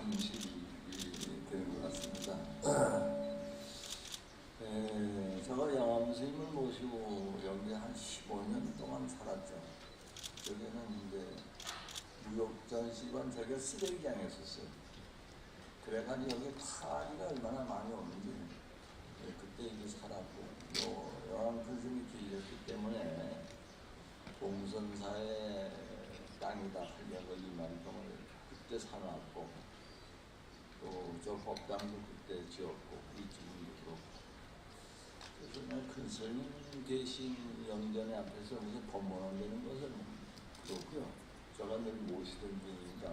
30이 되는 것 같습니다. 제가 영암 스님을 모시고 여기 한 15년 동안 살았죠. 여기는 이제 무역전시관 저기가 쓰레기장에 있었어요. 그래가지고 여기 파리가 얼마나 많이 오는지 그때 이렇게 살았고, 영암 스님이 계셨기 때문에 봉선사의 땅이다 하려고 2만 동을 그때 사놨고, 또 저 법당도 그때 지었고, 이 지금도 그렇고. 그래서 큰 스님 계신 영전의 앞에서 무슨 법문을 내는 것은 그렇고요. 제가 늘 모시던 분이니까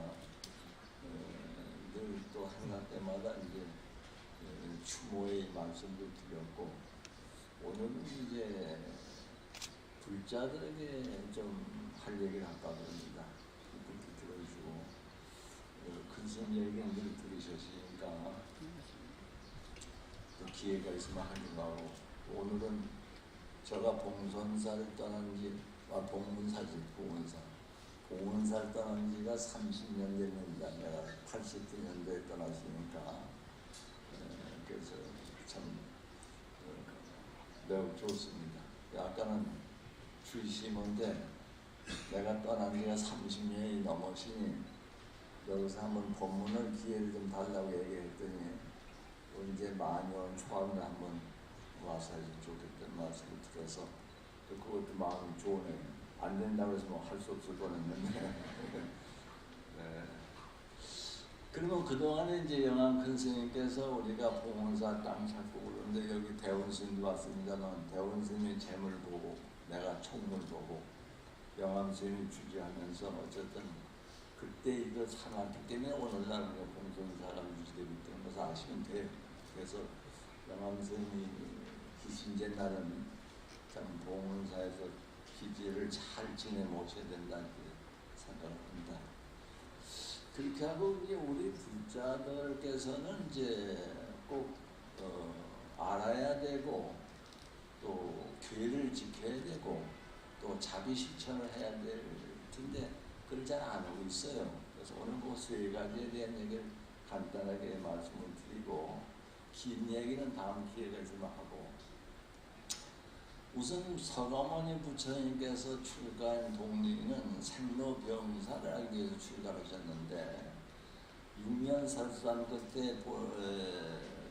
늘 또 한가 때마다 이제 추모의 말씀도 드렸고, 오늘은 이제 불자들에게 좀 할 얘기를 할까 합니다. 그렇게 들어주시고, 큰 스님 얘기는 늘 들으셨으니까 또 기회가 있으면 하기도 하고, 오늘은 제가 봉선사를 떠난 지, 봉문사지, 봉은사를 떠난 지가 30년 됐습니다. 내가 80년대에 떠났으니까. 그래서 참 매우 좋습니다. 아까는 주심인데 내가 떠난 지가 30년이 넘었으니 여기서 한번 법문을 기회를 좀 달라고 얘기했더니 이제 만년 초하면 한번 와서 해서 좋겠다는 말씀을 드려서 그것도 마음이 좋으네요. 안 된다고 해서 뭐 할 수 없을 뻔했는데. 네. 그리고 그동안에 이제 영암 큰 스님께서 우리가 봉헌사 땅 찾고 그러는데 여기 대원 스님도 왔습니다만, 대원 스님이 재물 보고 내가 총물 보고 영암 스님이 주지하면서 어쨌든 그때 이거 사놨기 때문에 오늘날 우리가 봉선사가 유지되기 때문에 그래서 아시면 돼요. 그래서 영암 스님이 기신제 날은 참 봉헌사에서 기지를 잘 지내 모셔야 된다 이렇게 생각합니다. 그렇게 하고 이제 우리 불자들께서는 이제 꼭 알아야 되고, 또 교회를 지켜야 되고, 또 자비 실천을 해야 될 텐데 그걸 잘 안 하고 있어요. 그래서 오늘 그 세 가지에 대한 얘기를 간단하게 말씀을 드리고, 긴 얘기는 다음 기회가 있으면 하고, 우선 서가모니 부처님께서 출가한 동리는 생로병사를 알기 위해서 출가하셨는데 6년 설산 그때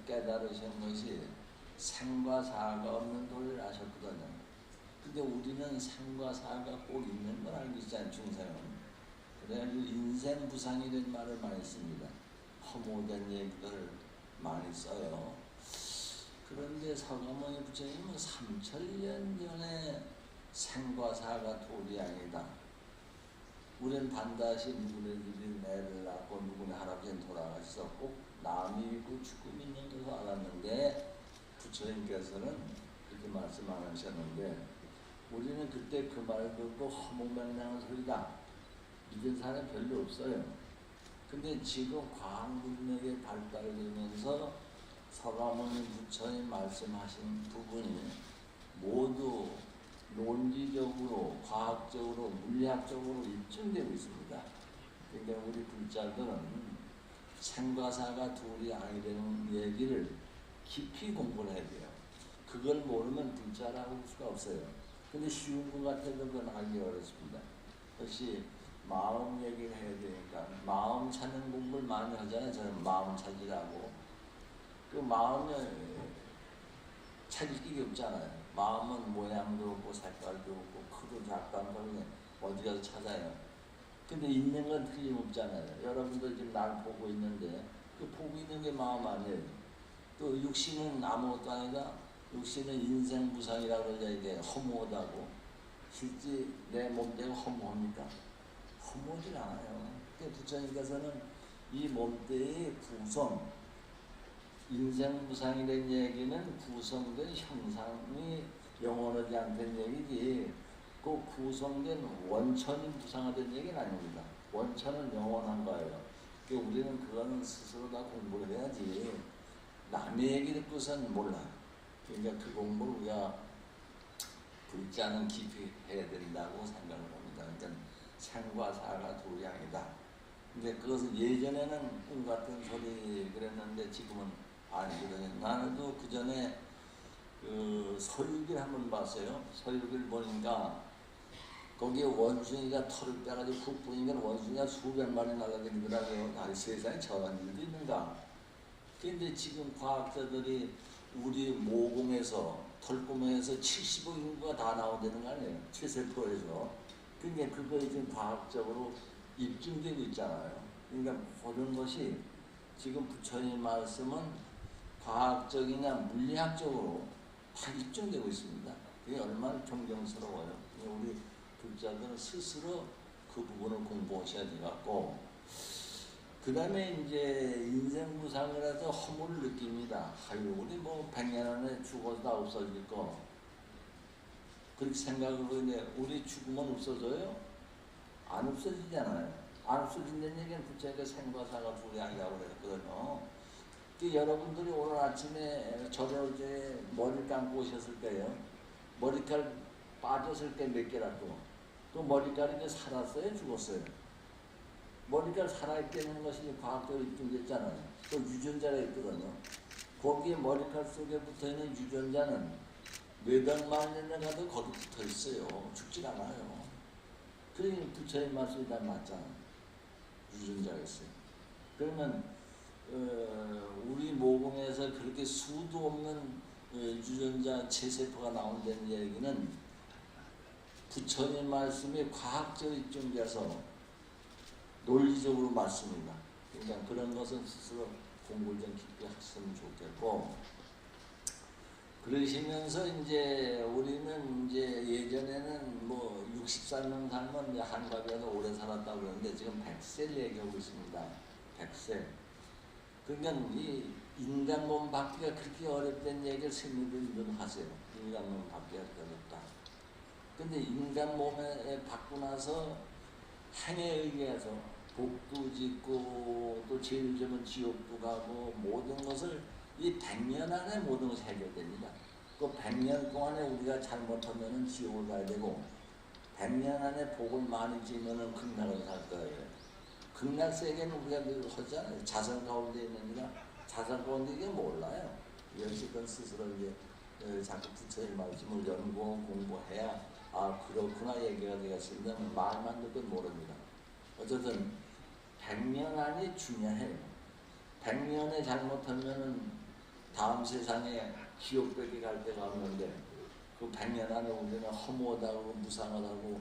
깨달으신 것이 생과 사가 없는 도리를 아셨거든요. 근데 우리는 생과 사가 꼭 있는 걸 알고 있잖아요, 중생은. 그래가지고 인생부상이라는 말을 많이 씁니다. 허무된 얘기들 많이 써요. 그런데 서가모니 부처님은 3000년 전에 생과 사가 도리 아니다. 우리는 반드시 누구네 집이 애를 낳고 누구네 할아버지는 돌아가셔서 꼭 남이 있고 죽음이 있는 것을 알았는데 부처님께서는 그렇게 말씀 안 하셨는데, 우리는 그때 그 말을 듣고 허무맹랑한 소리다, 믿은 사람이 별로 없어요. 근데 지금 과학문명의 발달을 되면서 서가모니 부처님 말씀하신 부분이 모두 논리적으로, 과학적으로, 물리학적으로 입증되고 있습니다. 그러니까 우리 불자들은 생과 사가 둘이 아니라는 얘기를 깊이 공부를 해야 돼요. 그걸 모르면 불자라고 할 수가 없어요. 근데 쉬운 것 같아도 그건 하기 어렵습니다. 역시 마음 얘기를 해야 되니까 마음 찾는 공부를 많이 하잖아요. 저는 마음 찾으라고. 그 마음을 찾을 게 없잖아요. 마음은 모양도 없고 색깔도 없고 크도 작도 않고 어디 가서 찾아요. 근데 있는 건 틀림없잖아요. 여러분도 지금 날 보고 있는데 그 보고 있는 게 마음 아니에요. 또 육신은 아무것도 아니다. 육신은 인생부상이라고 그러자 이게 허무하다고. 실제 내 몸대가 허무합니까? 허무하지 않아요. 부처님께서는 이 몸대의 구성, 인생부상이라는 얘기는 구성된 형상이 영원하지 않다는 얘기지, 그 구성된 원천이 부상하다는 얘기는 아닙니다. 원천은 영원한 거예요. 그러니까 우리는 그거는 스스로 다 공부를 해야지 남의 얘기 듣고선 몰라. 그러니까 그 공부를 우리가 불자는 깊이 해야 된다고 생각을 합니다. 그러니까 생과 사가 두 양이다. 근데 그것은 예전에는 꿈 같은 소리 그랬는데 지금은 아니거든요. 나는도 그 전에 그 서유기를 한번 봤어요. 서유기를 보니까 거기에 원숭이가 털을 빼가지고 훅 뿌니까 원숭이가 수백 마리 날아다니더라고요. 아니 세상에 저런 일도 있는가. 근데 지금 과학자들이 우리 모공에서 털구멍에서 70억 인구가 다 나온다는 거 아니에요. 최세포에서. 그러니까 그거 지금 과학적으로 입증되고 있잖아요. 그러니까 그런 것이 지금 부처님 말씀은 과학적이나 물리학적으로 다 입증되고 있습니다. 그게 얼마나 존경스러워요. 우리 불자들은 스스로 그 부분을 공부하셔야 되겠고, 그 다음에 이제 인생무상을 해서 허물을 느낍니다. 아유, 우리 뭐 100년 안에 죽어서 다 없어질 거. 그렇게 생각으로 이제 우리 죽으면 없어져요? 안 없어지잖아요. 안 없어진다는 얘기는 부처님께 생과사가 둘이 아니라고 그랬거든요. 그 여러분들이 오늘 아침에 저를 어제 머리 감고 오셨을 거예요. 머리칼 빠졌을 때 몇 개라도. 또 머리칼이 살았어요? 죽었어요? 머리칼 살아있다는 것이 과학적으로 입증됐잖아요. 또 유전자가 있거든요. 거기에 머리칼 속에 붙어있는 유전자는 몇백만 년에 가도 거기 붙어 있어요. 죽질 않아요. 그러니 부처님 말씀이 다 맞잖아요. 유전자가 있어요. 그러면 우리 모공에서 그렇게 수도 없는 유전자 체세포가 나온다는 얘기는 부처님 말씀이 과학적으로 입증돼서 논리적으로 맞습니다. 그러니까 그런 것은 스스로 공부를 좀 깊게 하셨으면 좋겠고, 그러시면서 이제 우리는 이제 예전에는 뭐 60살만 살면 한갑이라도 오래 살았다고 그러는데 지금 100세를 얘기하고 있습니다. 100세. 그러니까 이 인간 몸 받기가 그렇게 어렵다는 얘기를 스님들이 늘 하세요. 인간 몸 받기가 어렵다. 근데 인간 몸에 받고 나서 행에 의해서 복도 짓고 또 죄를 지으면 지옥도 가고 모든 것을 이 100년 안에 모든 것이 해결됩니다. 그 100년 동안에 우리가 잘못하면 지옥을 가야 되고 100년 안에 복을 많이 지으면 극락을 갈 거예요. 극락 세계는 우리가 늘 하잖아요. 자선 가운데 있느니라 자선 가운데 이게 몰라요. 열심히 스스로 이제 자꾸 부처님 말씀을 연구하고 공부해야 아 그렇구나 얘기가 되겠습니다. 말만 듣고 모릅니다. 어쨌든 100년 안이 중요해요. 100년에 잘못하면은 다음 세상에 지옥밖에 갈 데가 없는데 그 100년 안에 우리는 허무하다고 무상하다고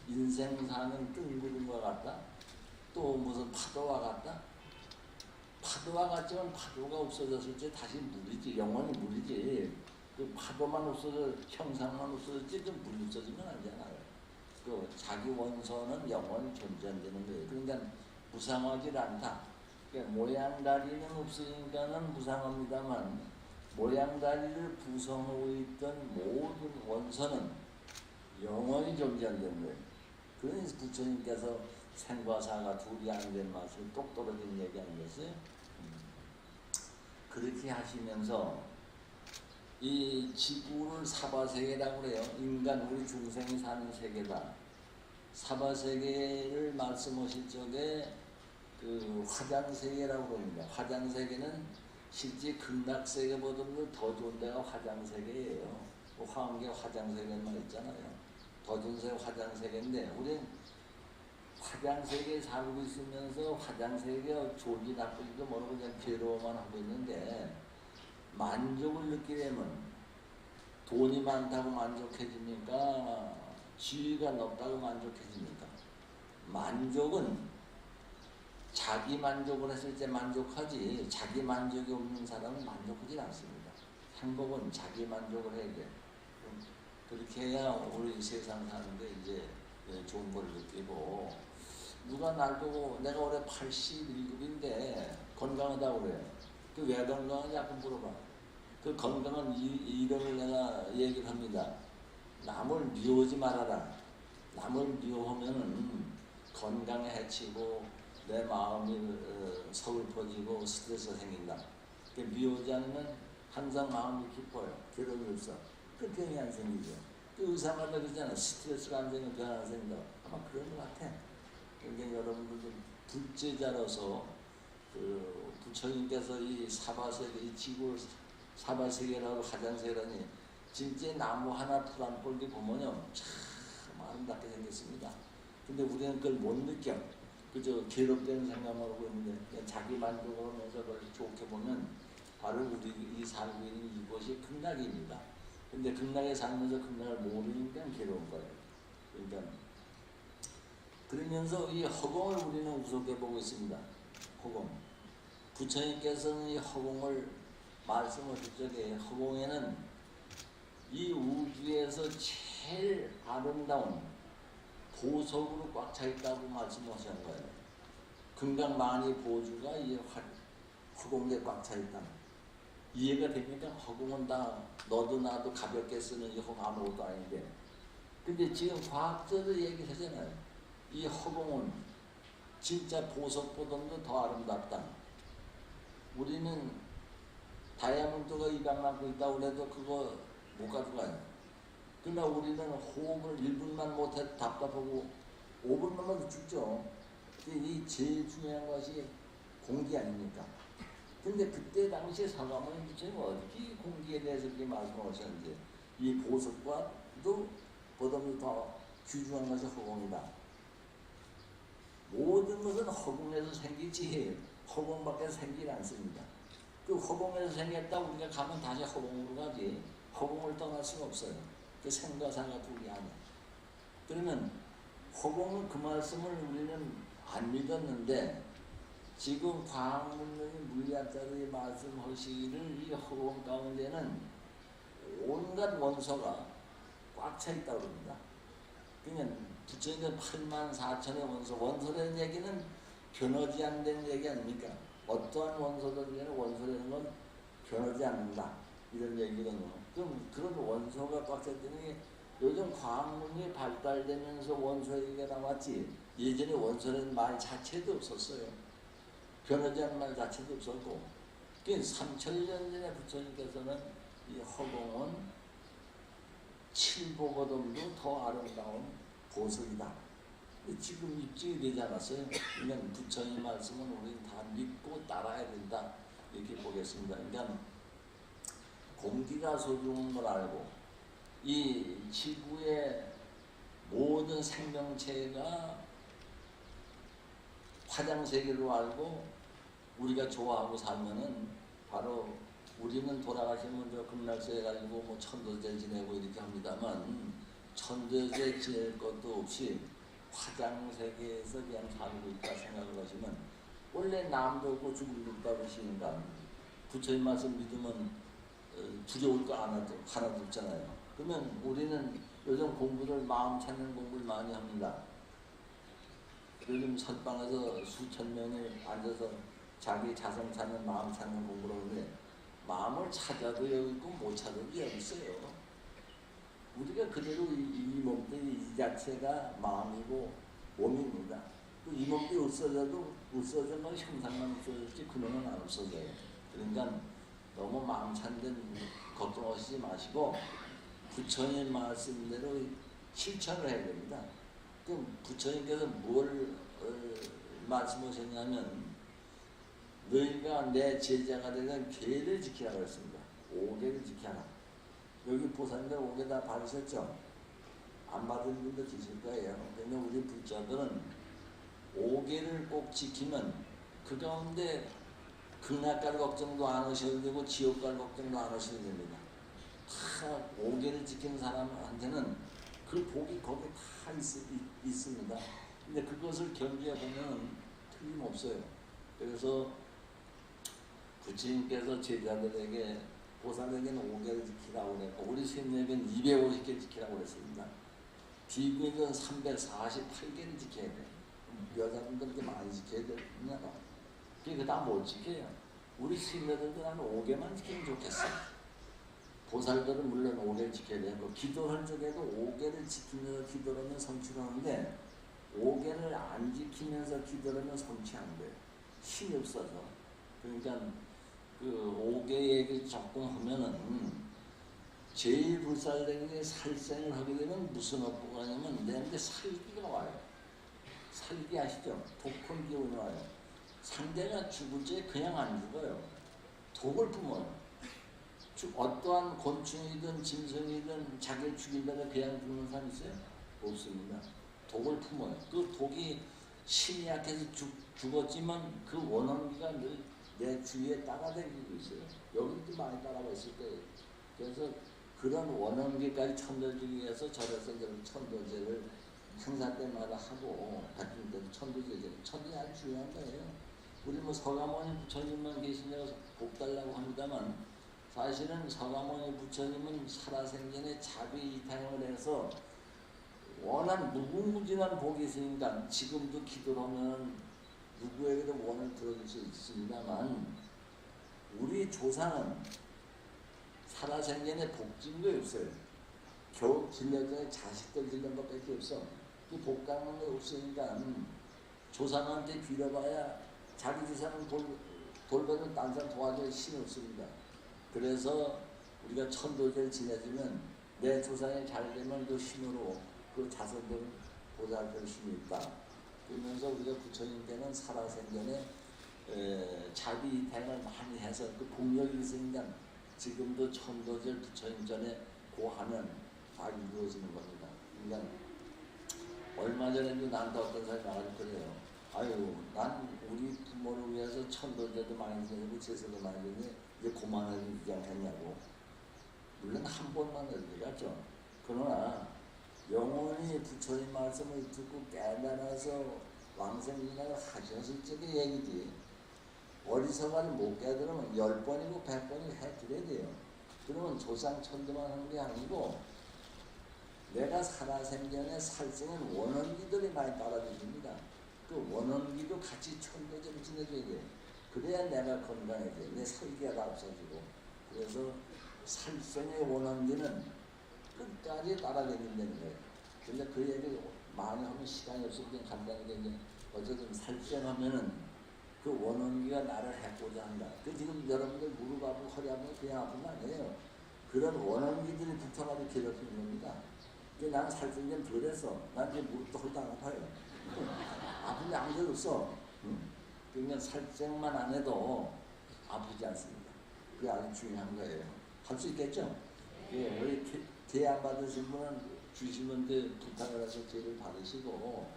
인생 사는 뜬구름과 같다? 또 무슨 파도와 같다? 파도와 같지만 파도가 없어졌을 때 다시 물이지. 영원히 물이지. 그 파도만 없어져 형상만 없어졌지 그 물이 없어지면 안 되잖아요. 그 자기 원소는 영원히 존재한다는 거예요. 그러니까 무상하지 않다. 그러니까 모양다리는 없으니까는 무상합니다만 모양다리를 구성하고 있던 모든 원소는 영원히 존재한다는 거예요. 그러니 부처님께서 생과 사가 둘이 안 된 말씀이 똑 떨어진 얘기 아니겠어요? 그렇게 하시면서 이 지구를 사바세계라고 그래요. 인간 우리 중생이 사는 세계다. 사바세계를 말씀하실 적에 그 화장세계라고 합니다. 화장세계는 실제 극락세계보다도 더 좋은 데가 화장세계예요. 그 화엄계 화장세계는 말 있잖아요. 더 좋은 세계 화장세계인데 우리는 화장세계에 살고 있으면서 화장세계가 좋은지 나쁜지도 모르고 그냥 괴로워만 하고 있는데 만족을 느끼려면 돈이 많다고 만족해집니까? 지위가 높다고 만족해집니까? 만족은 자기 만족을 했을 때 만족하지 자기 만족이 없는 사람은 만족하지 않습니다. 행복은 자기 만족을 해야 돼. 그렇게 해야 우리 세상 사는데 이제 좋은 걸 느끼고 누가 날 보고 내가 올해 81급인데 건강하다고 그래요. 그 왜 건강하냐 자꾸 물어봐. 그 건강한 이름을 내가 얘기를 합니다. 남을 미워하지 말아라. 남을 미워하면은 건강에 해치고 내 마음이 서글퍼지고 스트레스가 생긴다. 미워하지 않으면 항상 마음이 기뻐요. 괴로움이 없어. 그 병이 안 생기죠. 그 의사마다 그러잖아. 스트레스가 안 생기면 병 안 생긴다. 아마 그런 것 같아. 그러니까 여러분들도 불제자로서 그 부처님께서 이 사바세계, 이 지구 사바세계라고 화장세계라니 진짜 나무 하나 풀 안 꼴게 보면요 참 아름답게 생겼습니다. 근데 우리는 그걸 못 느껴. 그저 괴롭다는 생각만 하고 있는데 그냥 자기 만족을 하면서 그걸 좋게 보면 바로 우리 이 살고 있는 이곳이 극락입니다. 근데 극락에 살면서 극락을 모르니까 괴로운 거예요. 그러니까 그러면서 이 허공을 우리는 우습게 보고 있습니다. 허공. 부처님께서는 이 허공을 말씀하실 적에 허공에는 이 우주에서 제일 아름다운 보석으로 꽉 차 있다고 말씀하시는 거예요. 금강만이 보주가 이 허공에 꽉 차 있다. 이해가 됩니까? 허공은 다 너도 나도 가볍게 쓰는 이 허공 아무것도 아닌데. 근데 지금 과학자들 얘기하잖아요. 이 허공은 진짜 보석보다도 더 아름답다. 우리는 다이아몬드가 입양하고 있다고 해도 그거 못 가져가요. 그러나 우리는 호흡을 1분만 못해도 답답하고 5분만 죽죠. 이 제일 중요한 것이 공기 아닙니까? 근데 그때 당시에 사과문 부처님 어떻게 공기에 대해서 이렇게 말씀하셨는지 이 보석과도 보다도 더 귀중한 것이 허공이다. 모든 것은 허공에서 생기지 허공밖에 생기지 않습니다. 그 허공에서 생겼다 우리가 가면 다시 허공으로 가지 허공을 떠날 수가 없어요. 그 생과 사가 둘이 아니야. 그러면 허공은 그 말씀을 우리는 안 믿었는데 지금 과학문명인 물리학자들이 말씀하시기를 이 허공 가운데는 온갖 원소가 꽉 차 있다고 합니다. 그러면 부처님은 84,000의 원소, 원소라는 얘기는 변하지 않는 얘기 아닙니까? 어떠한 원소든지 원소라는 건 변하지 않는다. 이런 얘기거든요. 그럼 그런 원소가 꽉 차 있다는 게 요즘 과학문이 발달되면서 원소 얘기가 나왔지 예전에 원소라는 말 자체도 없었어요. 변하지 않는 말 자체도 없었고 3,000년 전에 부처님께서는 이 허공은 칠보거든도 더 아름다운 보석이다. 지금 입증이 되지 않았어요. 그러면 부처님 말씀은 우리는 다 믿고 따라야 된다. 이렇게 보겠습니다. 그러니까 공기가 소중한 걸 알고 이 지구의 모든 생명체가 화장세계로 알고 우리가 좋아하고 살면은 바로 우리는 돌아가시면 저 극락세에 가지고 뭐 천도제 지내고 이렇게 합니다만 천도제 지낼 것도 없이 화장세계에서 그냥 살고 있다 생각을 하시면 원래 남도 없고 죽을 없다고 하시니까 부처님 말씀 믿으면 두려울 거 하나도 없잖아요. 그러면 우리는 요즘 공부를 마음 찾는 공부를 많이 합니다. 요즘 선방에서 수천 명이 앉아서 자기 자성 찾는 마음 찾는 공부를 하는데 마음을 찾아도 여기 있고 못 찾아도 여기 있어요. 우리가 그대로 이 몸뚱이 이 자체가 마음이고 몸입니다. 이 몸뚱이 없어져도 없어진 건 형상만 없어졌지 근원은 안 없어져요. 그러니까 너무 마음 찾는 데 걱정하시지 마시고 부처님 말씀대로 실천을 해야 됩니다. 그럼 부처님께서 뭘 말씀하셨냐면 너희가 내 제자가 되는 계를 지키라고 했습니다. 5계를 지켜라. 여기 보살님들 5개 다 받으셨죠? 안 받은 분도 계실 거예요. 근데 우리 불자들은 5계를 꼭 지키면 그 가운데 극락갈 걱정도 안 하셔도 되고 지옥갈 걱정도 안 하셔도 됩니다. 다 5계를 지키는 사람한테는 그 복이 거기 다 있습니다. 근데 그것을 견디해 보면 틀림없어요. 그래서 부처님께서 제자들에게 보살에게는 5계를 지키라고 그랬고 우리 스님에게는 250개 지키라고 그랬습니다. 비구에는 348개를 지켜야 돼. 여자분들 그렇게 많이 지켜야 되냐? 그게 다 못 지켜요. 우리 스님들도 한 5개만 지키면 좋겠어. 보살들은 물론 5개를 지켜야 되고 기도할 적에도 5개를 지키면서 기도를 하면 성취하는데 5개를 안 지키면서 기도를 하면 성취 안 돼요. 힘이 없어서. 그러니까 그 5개 얘기 조금 하면은 제일 불살되는 게 살생을 하게 되면 무슨 업보가 하냐면 내한테 살기가 와요. 살기 아시죠? 독한 기운이 와요. 상대가 죽을 때 그냥 안 죽어요. 독을 뿜어요. 어떠한 곤충이든 짐승이든 자기를 죽이려다 그냥 죽는 사람 있어요? 없습니다. 독을 품어요. 그 독이 심이 약해서 죽었지만 그 원혼기가 늘 내 주위에 따라다니고 있어요. 여기도 많이 따라가 있을 거예요. 그래서 그런 원혼기까지 천도주기 위해서 절에서 천도제를 행사 때마다 하고 같은 때도 천도제 아주 중요한 거예요. 우리 뭐 서가모니 부처님만 계시냐고 복 달라고 합니다만 사실은 서가모니 부처님은 살아생전에 자비이탕을 해서 워낙 무궁무진한 복이 있으니까 지금도 기도를 하면 누구에게도 원을 들어줄 수 있습니다만 우리 조상은 살아생전에 복진 게 없어요. 겨우 길러전에 자식들 길른 것밖에 없어. 그 복 갚는 게 없으니까 조상한테 빌어봐야 자기 조상은 돌보면 딴 사람 도와줄 힘이 없습니다. 그래서 우리가 천도제를 지내주면 내 조상이 잘 되면 그 힘으로 그 자손들은 보살필 힘이 있다. 그러면서 우리가 부처님께는 살아생전에 자비이탕을 많이 해서 그 복력이 있으니까 지금도 천도제 부처님 전에 고하면 다 이루어지는 겁니다. 그러니까 얼마 전에도 나한테 어떤 사람이 나가지고 그래요. 아유, 난 우리 부모를 위해서 천도제도 많이 지내고 제사도 많이 지내고 이제 그만하지 않겠냐고. 물론 한 번만 어디갔죠. 그러나 영원히 부처님 말씀을 듣고 깨달아서 왕생진학을 하셨을 적의 얘기지. 어리석어를 못 깨달으면 10번이고 100번이고 해드려야 돼요. 그러면 조상 천도만 하는 게 아니고 내가 살아생전에 살생은 원원기들이 많이 따라주십니다. 그 원원기도 같이 천도제를 지내줘야 돼. 그래야 내가 건강해져. 내 설계가 다 없어지고. 그래서 살생의 원원기는 끝까지 따라다닌다는 거예요. 근데 그 얘기 많이 하면 시간이 없어서 그냥 간단하게 이제 어쨌든 살생하면은 그 원원기가 나를 해코자 한다. 그 지금 여러분들 무릎 아프고 허리 아프고 그냥 아픈 거 아니에요. 그런 원원기들이 붙어가지고 괴롭히는 겁니다. 나는 살생 좀 덜했어. 난 이제 무릎도 허리도 안 아파요. 아픈 게 아무 데도 없어. 그러니까 살생만 안 해도 아프지 않습니다. 그게 아주 중요한 거예요. 할 수 있겠죠? 예, 우리 개 안 받으신 분은 주시면 부탁을 해서 개를 받으시고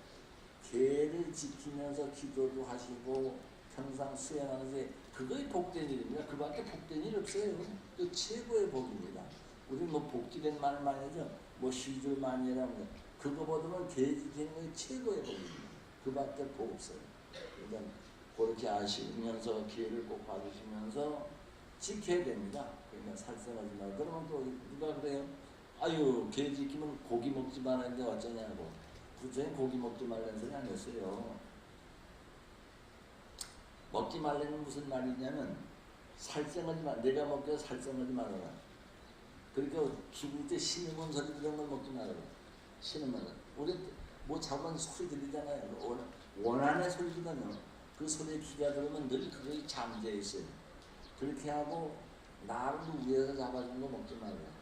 개를 지키면서 기도도 하시고 평상 수행하면서 그거의 복된 일입니다. 그 밖에 복된 일 없어요. 그 최고의 복입니다. 우리 뭐 복지된 말 많이 하죠. 뭐 시줄 많이 해라면 그거보다는 개 지키는 게 최고의 복입니다. 그 밖에 복 없어요. 그러니까 그렇게 아시면서 기회를 꼭 받으시면서 지켜야 됩니다. 그러니까 살생하지 말고. 그러면 또 누가 그래요? 아유, 개 지키면 고기 먹지 말았는데 어쩌냐고. 부처님 고기 먹지 말라는 소리 안 했어요. 먹지 말라는 무슨 말이냐면 살생하지 말, 내가 먹게 살생하지 말아라. 그러니까 죽을 때 신음은 소리 이런 걸 먹지 말아라. 신음은 우리 뭐 작은 소리 들리잖아요. 원한의 소리거든요. 그 소리에 귀가 들으면 늘 그게 잠재해 있어요. 그렇게 하고 나를 위에서 잡아준 거 먹지 말아라.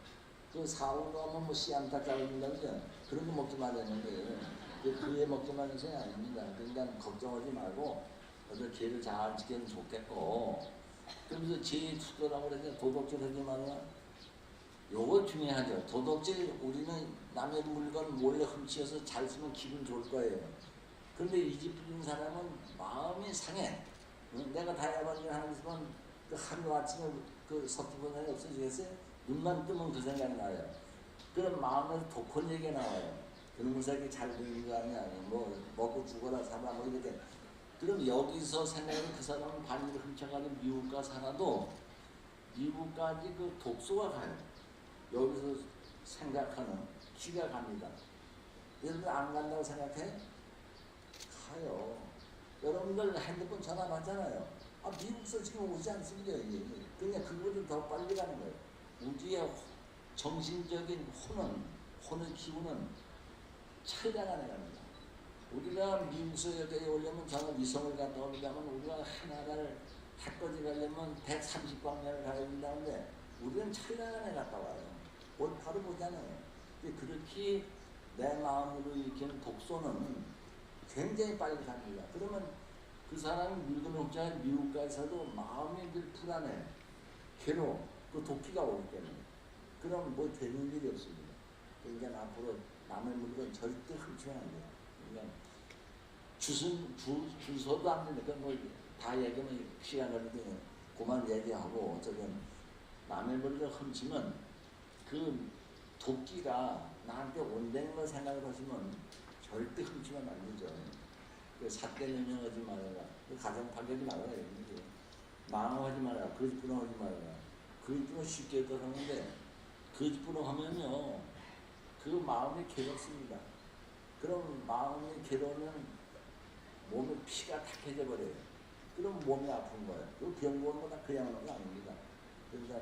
그 사오로 하면 뭐 씨암탉 잡아준다고 그러죠. 그런 거 먹지 말라는 거예요. 그게 먹지 말라는 소리 아닙니다. 그러니까 걱정하지 말고 어떤 개를 잘 지키면 좋겠고 그러면서 제 투도라고 그러죠. 도덕질 하지 말라. 요거 중요하죠. 도덕질 우리는 남의 물건 몰래 훔치어서 잘 쓰면 기분 좋을 거예요. 그런데 이 집 부린 사람은 마음이 상해. 내가 다이아몬드 하는 있으면 그 하루 아침에 그 서투분이 없어지겠어요? 눈만 뜨면 그 생각이 나요. 그런 마음에서 독한 얘기가 나와요. 그런 새끼 잘 되는 거 아니야. 뭐 먹고 죽어라 살아 뭐 이렇게. 그럼 여기서 생각하는 그 사람은 반일을 훔쳐가는 미국가 살아도 미국까지 그 독소가 가요. 여기서 생각하는 기가 갑니다. 여러분들 안 간다고 생각해? 가요. 여러분들 핸드폰 전화 받잖아요. 아, 미국서 지금 오지 않습니다. 그냥 그거를 더 빨리 가는 거예요. 우리의 정신적인 혼의 기운은 찬란하게 갑니다. 우리가 미국서 여기에 오려면 저는 위성을 갔다 오려면 우리가 하나를 해꺼지 가려면 130광년을 가야 된다는데 우리는 찬란하게 갔다 와요. 올 바로 보잖아요. 그렇게 내 마음으로 일으키는 독소는 굉장히 빨리 갑니다. 그러면 그 사람이 늙은 혹자 미국 가서도 마음이 늘 불안해, 괴로워. 그 도끼가 오기 때문에. 그럼 뭐 되는 일이 없습니다. 그러니까 앞으로 남의 물건 절대 훔치면 안 돼요. 그러니까 주소도 안 되니까 뭐 다 얘기하면 시간 걸리더니 그만 얘기하고 어쩌든 남의 물건 훔치면 그 도끼가 나한테 온다는 걸 생각을 하시면 절대 훔치면 안 되죠. 그 삿대 능력하지 말아라. 가정 파괴하지 말아라. 망하지 말아라. 거짓부렁 하지 말아라. 거짓부렁 쉽게 하는데 거짓부렁 하면요 그 마음이 괴롭습니다. 그럼 마음이 괴로우면 몸에 피가 탁해져 버려요. 그럼 몸이 아픈 거예요. 그 병원은 거다 그냥 하는 거 아닙니다. 그러니까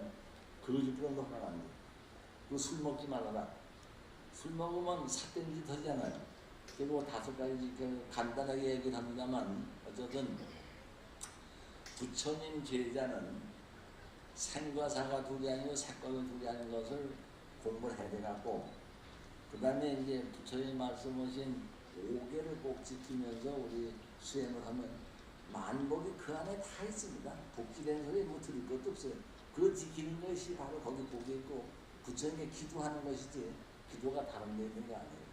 거짓부렁도 하면 안 돼. 그 술 먹지 말아라. 술 먹으면 삿대질이 터지잖아요. 그리고 5가지 간단하게 얘기를 합니다만 어쨌든 부처님 제자는 생과 사가 둘이 아니고 색과가 둘이 아닌 것을 공부를 해야 돼갖고 그 다음에 이제 부처님 말씀하신 5개를 꼭 지키면서 우리 수행을 하면 만복이 그 안에 다 있습니다. 복지된 소리 뭐 들을 것도 없어요. 그 지키는 것이 바로 거기 복이 있고 부처님께 기도하는 것이지 기도가 다른 데 있는 거 아니에요.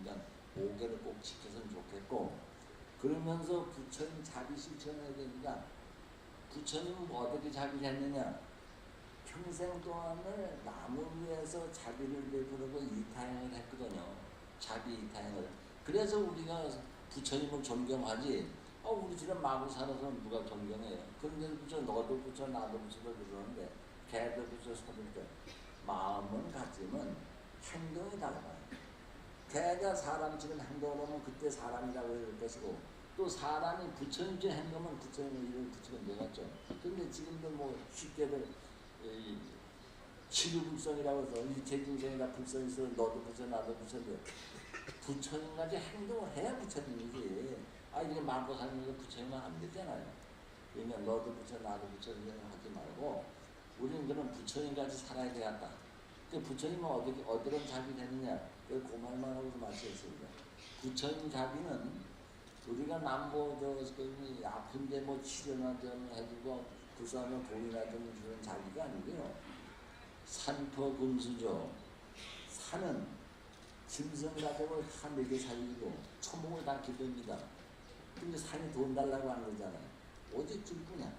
그러니까 5개를 꼭 지켰으면 좋겠고 그러면서 부처님 자비 실천해야 됩니다. 부처님은 어떻게 자비를 했느냐? 평생 동안을 남을 위해서 자비를 베풀고 이타행을 했거든요. 자비 이타행을. 그래서 우리가 부처님을 존경하지 우리 집에 마구 살아서 누가 존경해요. 그런데 부처 너도 부처 나도 부처도 그러는데 개도 부처 소도 부처 마음은 같지만 행동이 달라요. 개가 사람처럼 행동을 하면 그때 사람이라고 해야 것이고 또 사람이 부처님처럼 행동하면 부처님을 이런 부처가 되겠죠. 근데 지금도 뭐 쉽게들 치유불성이라고 해서 이체중생이나 불성이 있어 너도 부처 나도 부처인데 부처님까지 행동을 해야 부처님이지. 이게 말고 사는 거 부처님은 안 되잖아요. 그러면 너도 부처 나도 부처 하지 말고 우리는 그럼 부처님까지 살아야 되겠다. 그 부처님은 어떤 자비 되느냐? 그 말만 하고서 말씀했습니다. 부처님 자비는 우리가 남보 아픈데 뭐 치료나 좀 해주고 불쌍하면 돈이나 좀 주는 자비가 아니고요. 산포금수죠. 산은 짐승 가지고 다 먹여 살리고 초목을 다 기릅니다. 근데 산이 돈 달라고 하는 거잖아요. 오직 줄 뿐이야.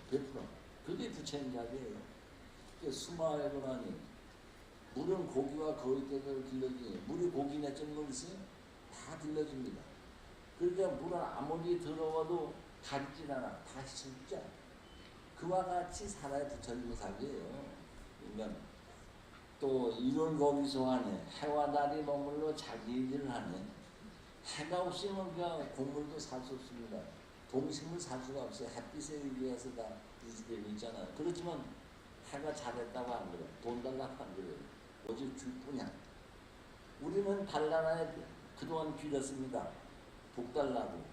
100%. 그게 부처님 자비예요. 수마에 보라니 물은 고기와 거위떼를 길러주니 물이 고기 내적인 거 있어요? 다 길러줍니다. 그러니까 물은 아무리 더러워도 가리질 않아. 다 씻어주죠. 그와 같이 살아야 부처님의 삶이에요. 그러니까 또 이런 거기서 하네. 해와 달이 머물러 자기 일을 하네. 해가 없으면 그냥 곡물도 살 수 없습니다. 동식물 살 수가 없어요. 햇빛에 의해서 다 유지되고 있잖아요. 그렇지만 해가 잘했다고 안 그래요. 돈 달라고 안 그래요. 오직 줄 뿐이야. 우리는 달나라에 그동안 빌었습니다. 복 달라고.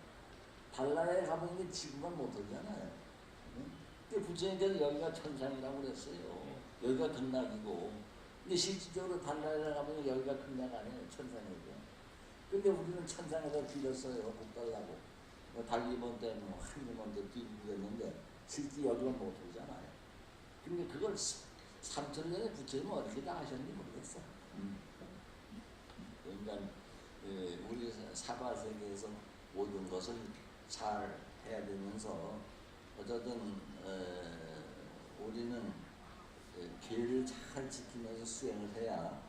달나라에 가보니 지금은 못하잖아요. 근데 부처님께서 여기가 천상이라고 그랬어요. 여기가 극락이고. 근데 실질적으로 달나라에 가보니 여기가 극락 아니에요. 천상이고. 근데 우리는 천상에서 빌었어요. 복 달라고. 달리번 때, 한리번 때 빌고 그랬는데 실제 여기는 못하잖아요. 근데 그걸 3,000년에 부처님은 어떻게 다 하셨는지 모르겠어. 그러니까 우리 사바세계에서 모든 것을 잘 해야 되면서 어쨌든 우리는 계를 잘 지키면서 수행을 해야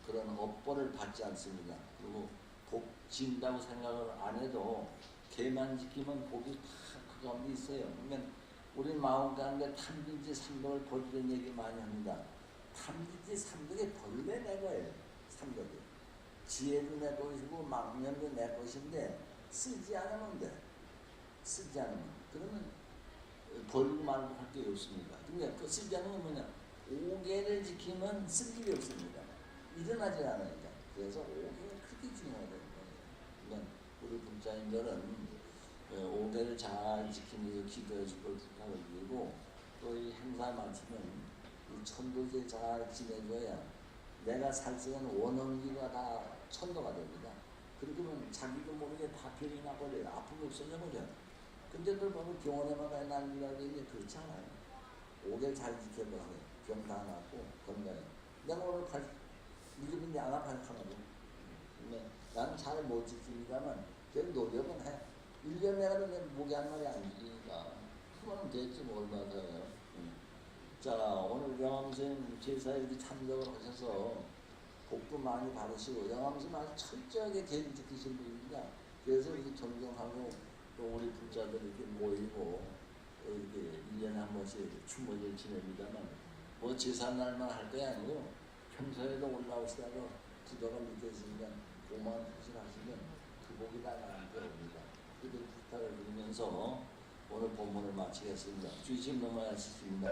그런 업보를 받지 않습니다. 그리고 복 진다고 생각을 안 해도 계만 지키면 복이 다 그 가운데 있어요. 그러면 우리 마음 가운데 탐진지 삼덕을 버리는 얘기 많이 합니다. 탐진지 삼덕의 벌레 내 거예요. 삼덕이. 지혜도 내 것이고 망념도 내 것인데 쓰지 않으면 돼. 쓰지 않으면. 그러면 버리고 말고 할 게 없습니다. 그러니까 그 쓰지 않으면 뭐냐. 5개를 지키면 쓸 일이 없습니다. 일어나지 않으니까. 그래서 5개가 크게 중요하다는 거예요. 그러니까 우리 불자님들은 5개를 잘 지키면서 기도해 줄 걸 부탁을 드리고 또 이 행사 마치면 이 천도제 잘 지내줘야 내가 살수는 원원기가 다 천도가 됩니다. 그러면 자기도 모르게 다 병이 나버려요. 아픔이 없어져버려. 근데 늘 보면 병원에만 가야 난리라고 했는데 그렇지 않아요. 5개월 잘 지켜보세요. 병 다 났고 건강해. 내가 오늘 믿음이 안 아파요 하나도. 근데 나는 잘 못 지킵니다만 그래도 노력은 해. 1년에 가면 목이 한 마리 안 죽으니까 그거는 됐지 뭐 얼마 더요. 자 오늘 영암선 제사에 이렇게 참석을 하셔서 복도 많이 받으시고 영암선 아주 철저하게 계획 지키신 분입니다. 그래서 이렇게 존경하고 또 우리 불자들 이렇게 모이고 이렇게 1년에 한 번씩 추모를 지냅니다만 뭐 제사날만 할 게 아니고 평소에도 올라오시다가 기도가 느껴지니까 고마운 뜻을 하시면 그 복이 나가는데 옵니다. 그들 부탁을 드리면서 오늘 본문을 마치겠습니다. 주의심 넘어가셨습니다.